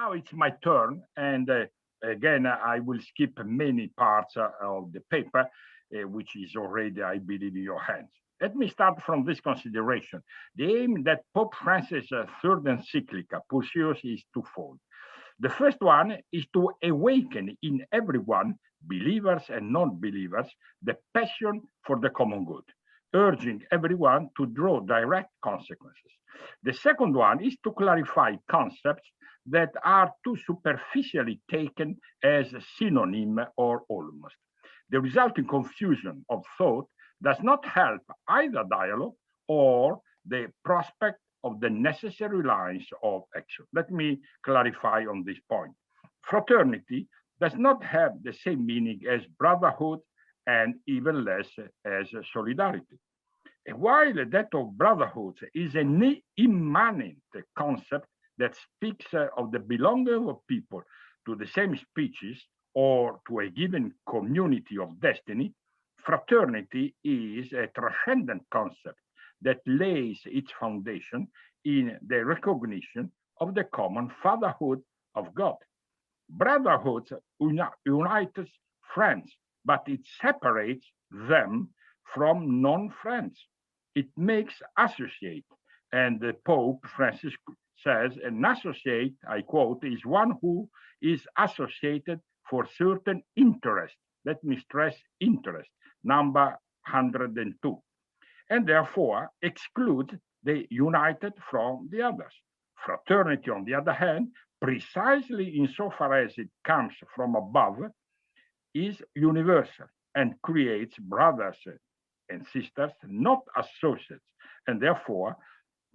Now it's my turn, and again, I will skip many parts of the paper, which is already, I believe, in your hands. Let me start from this consideration. The aim that Pope Francis' third encyclica pursues is twofold. The first one is to awaken in everyone, believers and non believers, the passion for the common good, urging everyone to draw direct consequences. The second one is to clarify concepts that are too superficially taken as a synonym or almost. The resulting confusion of thought does not help either dialogue or the prospect of the necessary lines of action. Let me clarify on this point. Fraternity does not have the same meaning as brotherhood and even less as solidarity. And while that of brotherhood is an immanent concept that speaks of the belonging of people to the same species or to a given community of destiny, fraternity is a transcendent concept that lays its foundation in the recognition of the common fatherhood of God. Brotherhood unites friends, but it separates them from non friends. It makes associate. And the Pope Francis says an associate, I quote, is one who is associated for certain interest. Let me stress interest, number 102, and therefore exclude the united from the others. Fraternity, on the other hand, precisely insofar as it comes from above, is universal and creates brothers and sisters, not associates, and therefore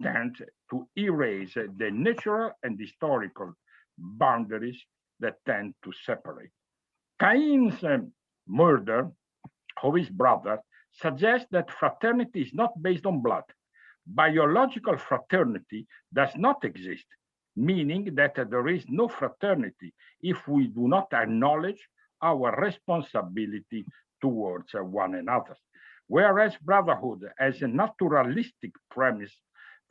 tends to erase the natural and historical boundaries that tend to separate. Cain's murder of his brother suggests that fraternity is not based on blood. Biological fraternity does not exist, meaning that there is no fraternity if we do not acknowledge our responsibility towards one another. Whereas brotherhood has a naturalistic premise,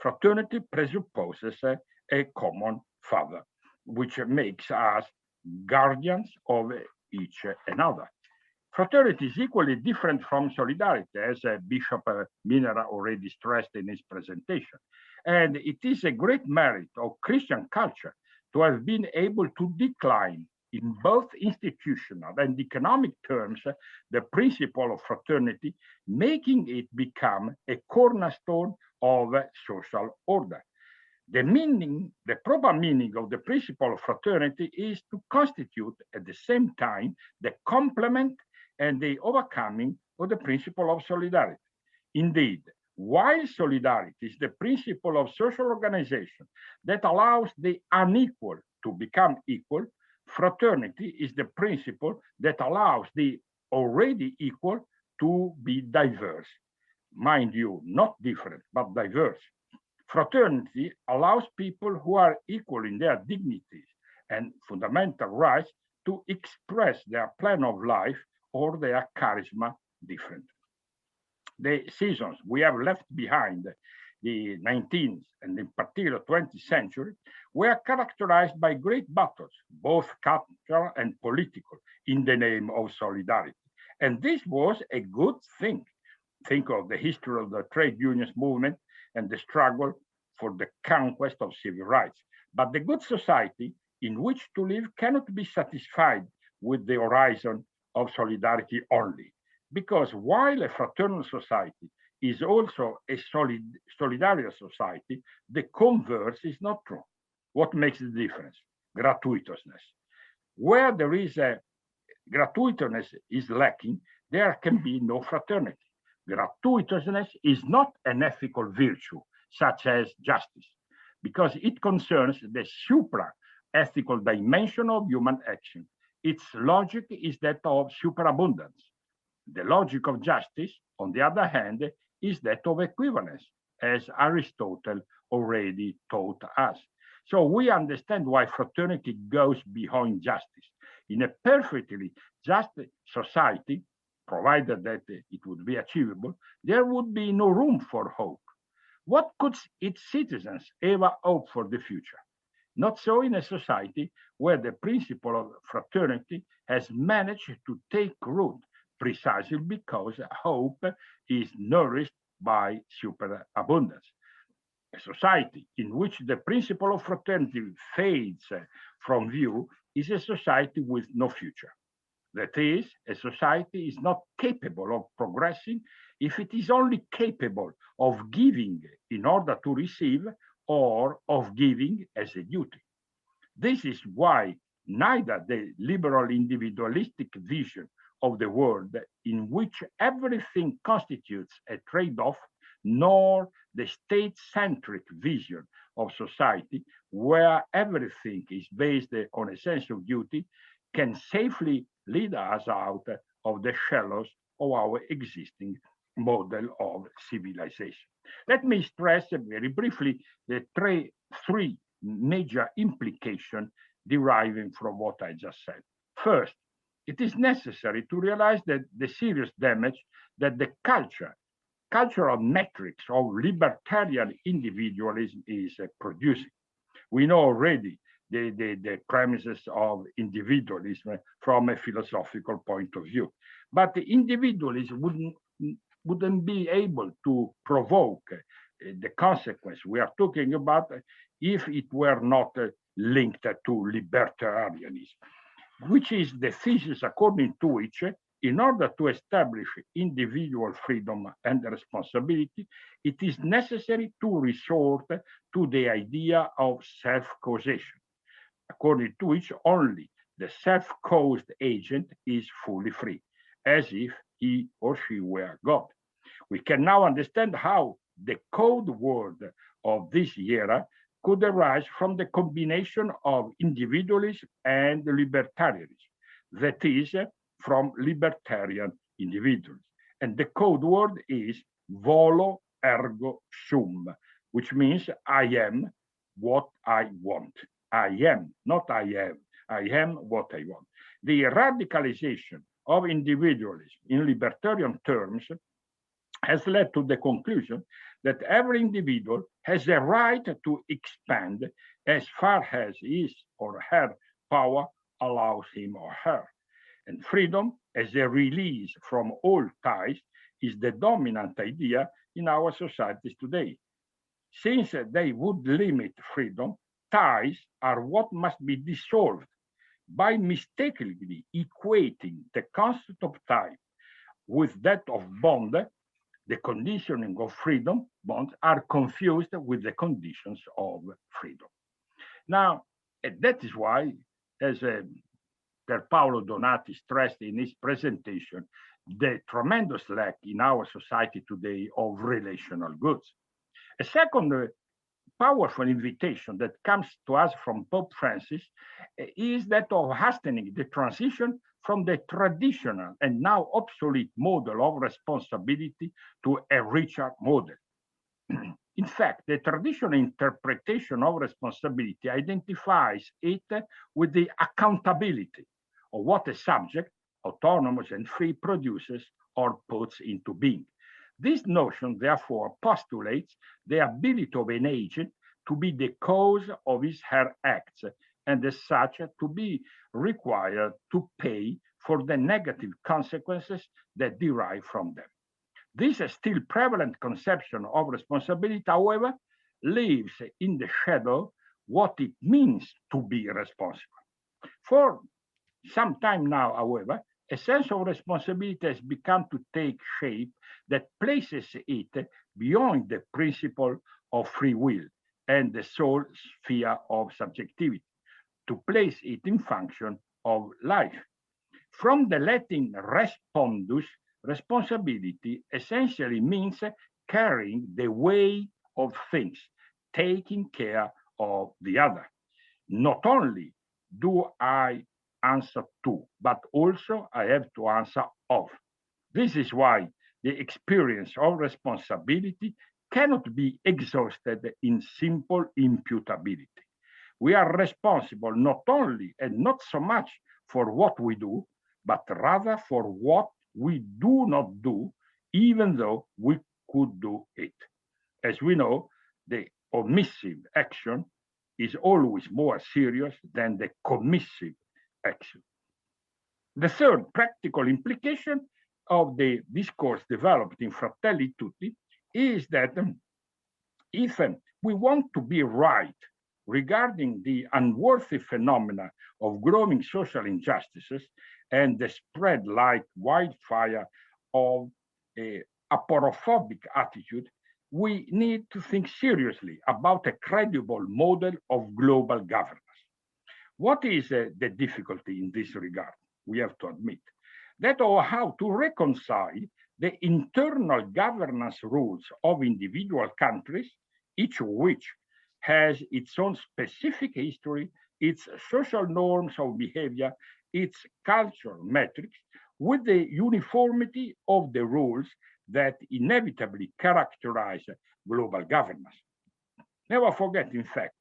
fraternity presupposes a common father, which makes us guardians of each another. Fraternity is equally different from solidarity, as Bishop Minera already stressed in his presentation. And it is a great merit of Christian culture to have been able to decline in both institutional and economic terms the principle of fraternity, making it become a cornerstone of social order. The proper meaning of the principle of fraternity is to constitute at the same time the complement and the overcoming of the principle of solidarity. Indeed, while solidarity is the principle of social organization that allows the unequal to become equal, fraternity is the principle that allows the already equal to be diverse. Mind you, not different, but diverse. Fraternity allows people who are equal in their dignities and fundamental rights to express their plan of life or their charisma differently. The seasons we have left behind, the 19th and in particular 20th century, were characterized by great battles, both cultural and political, in the name of solidarity. And this was a good thing. Think of the history of the trade unions movement and the struggle for the conquest of civil rights. But the good society in which to live cannot be satisfied with the horizon of solidarity only. Because while a fraternal society is also a solidarious society, the converse is not true. What makes the difference? Gratuitousness. Where there is a gratuitousness is lacking, there can be no fraternity. Gratuitousness is not an ethical virtue, such as justice, because it concerns the supra ethical dimension of human action. Its logic is that of superabundance. The logic of justice, on the other hand, is that of equivalence, as Aristotle already taught us. So we understand why fraternity goes beyond justice. In a perfectly just society, provided that it would be achievable, there would be no room for hope. What could its citizens ever hope for the future? Not so in a society where the principle of fraternity has managed to take root precisely because hope is nourished by superabundance. A society in which the principle of fraternity fades from view is a society with no future. That is, a society is not capable of progressing if it is only capable of giving in order to receive or of giving as a duty. This is why neither the liberal individualistic vision of the world, in which everything constitutes a trade off, nor the state centric vision of society, where everything is based on a sense of duty, can safely lead us out of the shallows of our existing model of civilization. Let me stress very briefly the three major implications deriving from what I just said. First, it is necessary to realize that the serious damage that the cultural metrics of libertarian individualism is producing. We know already the premises of individualism from a philosophical point of view. But the individualism wouldn't be able to provoke the consequence we are talking about if it were not linked to libertarianism, which is the thesis according to which, in order to establish individual freedom and responsibility, it is necessary to resort to the idea of self-causation, according to which only the self-caused agent is fully free, as if he or she were God. We can now understand how the code word of this era could arise from the combination of individualism and libertarianism, that is, from libertarian individuals. And the code word is volo ergo sum, which means I am what I want. I am, not I have. I am what I want. The radicalization of individualism in libertarian terms has led to the conclusion that every individual has a right to expand as far as his or her power allows him or her. And freedom, as a release from all ties, is the dominant idea in our societies today. Since they would limit freedom, ties are what must be dissolved by mistakenly equating the concept of tie with that of bond. The conditioning of freedom bonds are confused with the conditions of freedom. Now, that is why, as Per Paolo Donati stressed in his presentation, the tremendous lack in our society today of relational goods. A second powerful invitation that comes to us from Pope Francis is that of hastening the transition from the traditional and now obsolete model of responsibility to a richer model. In fact, the traditional interpretation of responsibility identifies it with the accountability of what a subject, autonomous and free, produces or puts into being. This notion, therefore, postulates the ability of an agent to be the cause of his her acts, and as such to be required to pay for the negative consequences that derive from them. This still prevalent conception of responsibility, however, leaves in the shadow what it means to be responsible. For some time now, however, a sense of responsibility has begun to take shape that places it beyond the principle of free will and the sole sphere of subjectivity, to place it in function of life. From the Latin respondus, responsibility essentially means carrying the weight of things, taking care of the other. Not only do I answer to, but also I have to answer of. This is why the experience of responsibility cannot be exhausted in simple imputability. We are responsible not only and not so much for what we do, but rather for what we do not do, even though we could do it. As we know, the omissive action is always more serious than the commissive action. The third practical implication of the discourse developed in Fratelli Tutti is that if we want to be right regarding the unworthy phenomena of growing social injustices and the spread like wildfire of a aporophobic attitude, we need to think seriously about a credible model of global governance. What is the difficulty in this regard? We have to admit that or how to reconcile the internal governance rules of individual countries, each of which has its own specific history, its social norms of behavior, its cultural metrics, with the uniformity of the rules that inevitably characterize global governance. Never forget, in fact,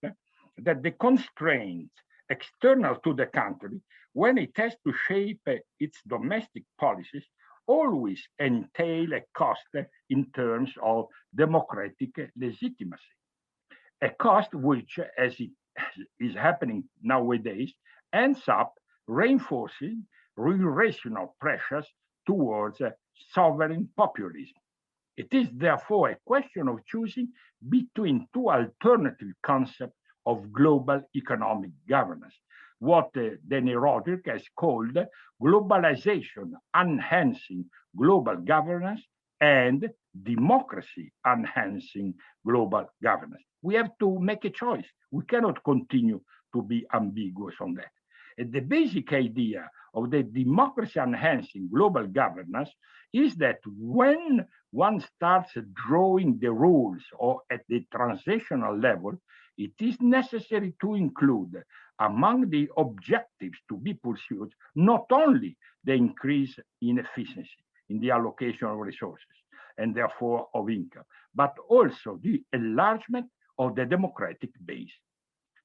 that the constraints external to the country, when it has to shape its domestic policies, always entail a cost in terms of democratic legitimacy. A cost which, as it is happening nowadays, ends up reinforcing irrational pressures towards sovereign populism. It is therefore a question of choosing between two alternative concepts of global economic governance, what Danny Roderick has called globalization enhancing global governance and democracy enhancing global governance. We have to make a choice. We cannot continue to be ambiguous on that. And the basic idea of the democracy enhancing global governance is that when one starts drawing the rules or at the transitional level, it is necessary to include among the objectives to be pursued not only the increase in efficiency in the allocation of resources and therefore of income, but also the enlargement of the democratic base.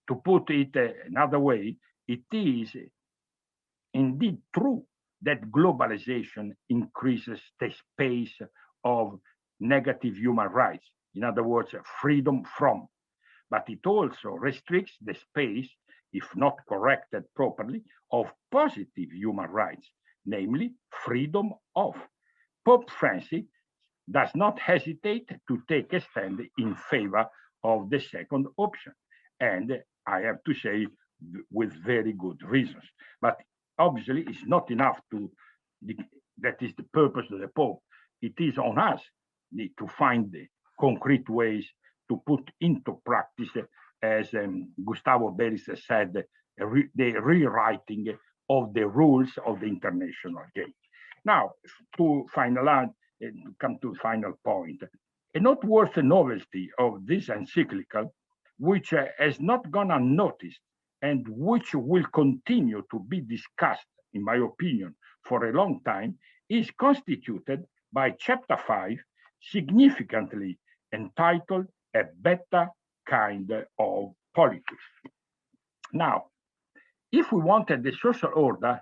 To put it another way, it is indeed true that globalization increases the space of negative human rights, in other words, freedom from, but it also restricts the space, if not corrected properly, of positive human rights, namely freedom of. Pope Francis does not hesitate to take a stand in favor of the second option, and I have to say, with very good reasons. But obviously, it's not enough to, that is the purpose of the Pope. It is on us to find the concrete ways to put into practice, as Gustavo Beris said, the rewriting of the rules of the international game. Now, to finalize, come to the final point, a noteworthy novelty of this encyclical, which has not gone unnoticed and which will continue to be discussed, in my opinion, for a long time, is constituted by Chapter 5, significantly entitled A Better Kind of Politics. Now, if we wanted the social order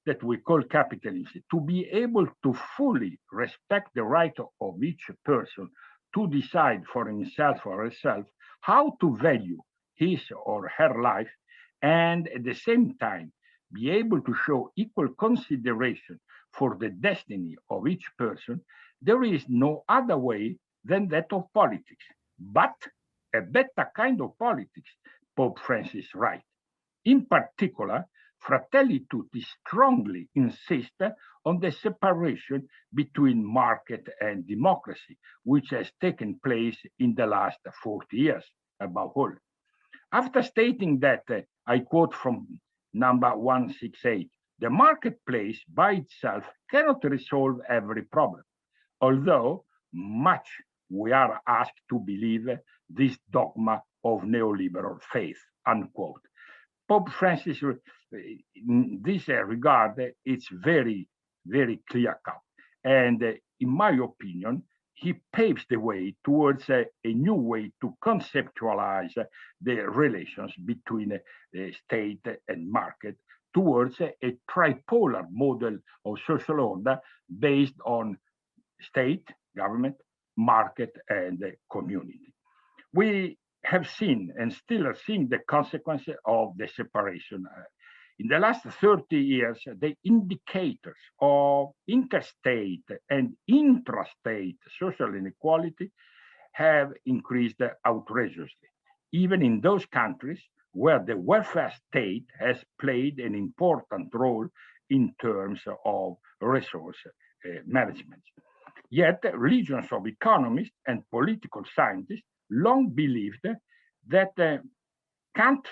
that we call capitalism to be able to fully respect the right of each person to decide for himself or herself how to value his or her life, and at the same time be able to show equal consideration for the destiny of each person, there is no other way than that of politics. But a better kind of politics, Pope Francis writes. In particular, Fratelli Tutti strongly insist on the separation between market and democracy, which has taken place in the last 40 years, above all. After stating that, I quote from number 168, the marketplace by itself cannot resolve every problem, although much we are asked to believe this dogma of neoliberal faith, unquote. Pope Francis, in this regard, it's very, very clear cut. And in my opinion, he paves the way towards a new way to conceptualize the relations between state and market, towards a tripolar model of social order based on state, government, market, and community. We have seen and still are seeing the consequences of the separation. In the last 30 years, the indicators of interstate and intrastate social inequality have increased outrageously, even in those countries where the welfare state has played an important role in terms of resource management. Yet, legions of economists and political scientists long believed that Kant,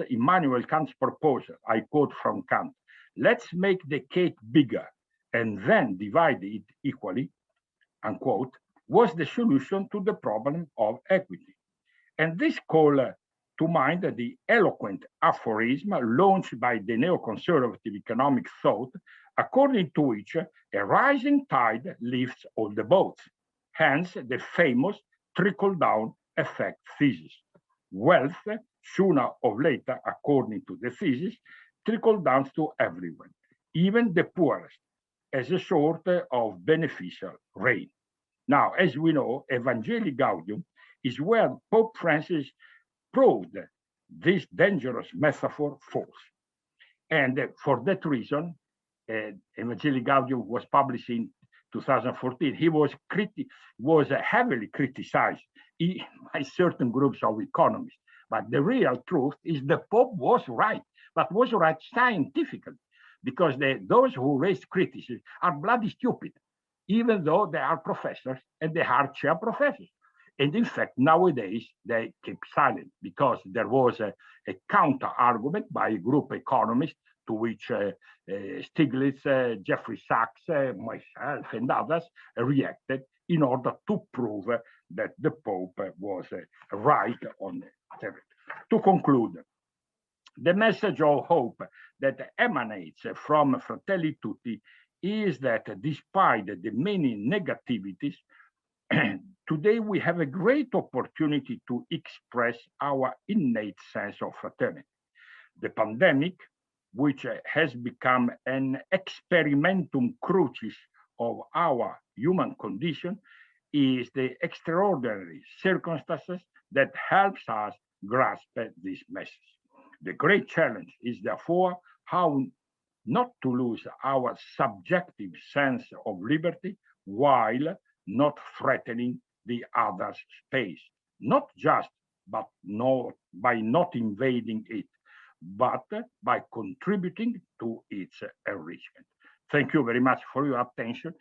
Immanuel Kant's proposal, I quote from Kant, let's make the cake bigger and then divide it equally, unquote, was the solution to the problem of equity. And this call to mind the eloquent aphorism launched by the neoconservative economic thought, according to which a rising tide lifts all the boats. Hence, the famous trickle down effect thesis. Wealth, sooner or later, according to the thesis, trickles down to everyone, even the poorest, as a sort of beneficial rain. Now, as we know, Evangelii Gaudium is where Pope Francis proved this dangerous metaphor false. And for that reason, Evangelii Gaudium was published in 2014. He was heavily criticized by certain groups of economists. But the real truth is the Pope was right, but was right scientifically, because those who raised criticism are bloody stupid, even though they are professors and they are chair professors. And in fact, nowadays, they keep silent because there was a counter argument by a group of economists to which Stiglitz, Jeffrey Sachs, myself, and others reacted in order to prove that the Pope was right on everything. To conclude, the message of hope that emanates from Fratelli Tutti is that despite the many negativities, today we have a great opportunity to express our innate sense of fraternity. The pandemic, which has become an experimentum crucis of our human condition, is the extraordinary circumstances that helps us grasp this message. The great challenge is therefore how not to lose our subjective sense of liberty while not threatening the other's space, not just but not by not invading it, but by contributing to its enrichment. Thank you very much for your attention,